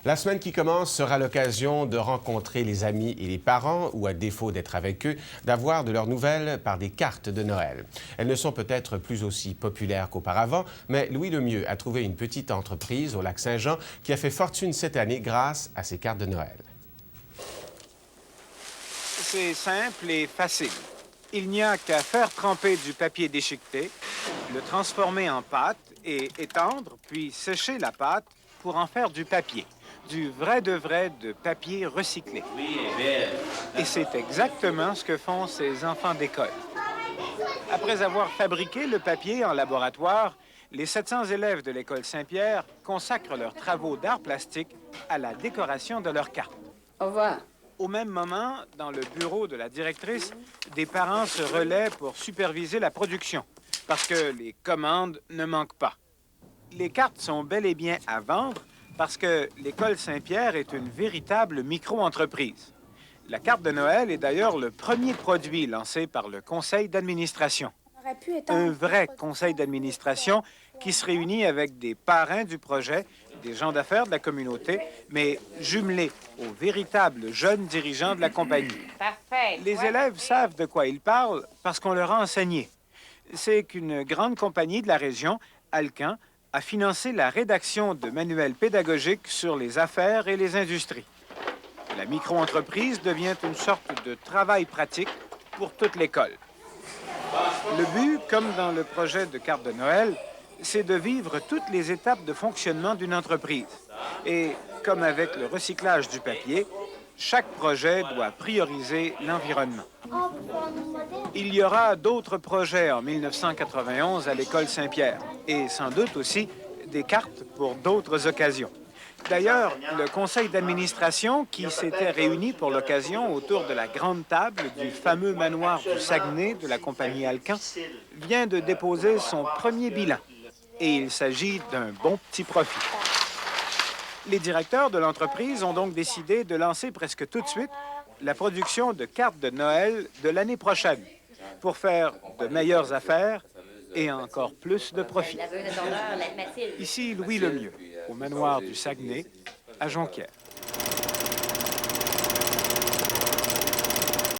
La semaine qui commence sera l'occasion de rencontrer les amis et les parents ou, à défaut d'être avec eux, d'avoir de leurs nouvelles par des cartes de Noël. Elles ne sont peut-être plus aussi populaires qu'auparavant, mais Louis Lemieux a trouvé une petite entreprise au Lac-Saint-Jean qui a fait fortune cette année grâce à ces cartes de Noël. C'est simple et facile. Il n'y a qu'à faire tremper du papier déchiqueté, le transformer en pâte et étendre, puis sécher la pâte pour en faire du papier. Du vrai de papier recyclé. Oui, elle est belle. Et c'est exactement ce que font ces enfants d'école. Après avoir fabriqué le papier en laboratoire, les 700 élèves de l'école Saint-Pierre consacrent leurs travaux d'art plastique à la décoration de leurs cartes. Au revoir. Au même moment, dans le bureau de la directrice, des parents se relaient pour superviser la production, parce que les commandes ne manquent pas. Les cartes sont bel et bien à vendre parce que l'école Saint-Pierre est une véritable micro-entreprise. La carte de Noël est d'ailleurs le premier produit lancé par le conseil d'administration. Un vrai conseil d'administration qui se réunit avec des parrains du projet, des gens d'affaires de la communauté, mais jumelés aux véritables jeunes dirigeants de la compagnie. Parfait. Les élèves savent de quoi ils parlent parce qu'on leur a enseigné. C'est qu'une grande compagnie de la région, Alcan, a financé la rédaction de manuels pédagogiques sur les affaires et les industries. La micro-entreprise devient une sorte de travail pratique pour toute l'école. Le but, comme dans le projet de carte de Noël, c'est de vivre toutes les étapes de fonctionnement d'une entreprise. Et comme avec le recyclage du papier, chaque projet doit prioriser l'environnement. Il y aura d'autres projets en 1991 à l'école Saint-Pierre et sans doute aussi des cartes pour d'autres occasions. D'ailleurs, le conseil d'administration qui s'était réuni pour l'occasion autour de la grande table du fameux manoir du Saguenay de la compagnie Alcan vient de déposer son premier bilan. Et il s'agit d'un bon petit profit. Les directeurs de l'entreprise ont donc décidé de lancer presque tout de suite la production de cartes de Noël de l'année prochaine pour faire de meilleures affaires et encore plus de profit. Ici Louis Lemieux, au manoir du Saguenay, à Jonquière.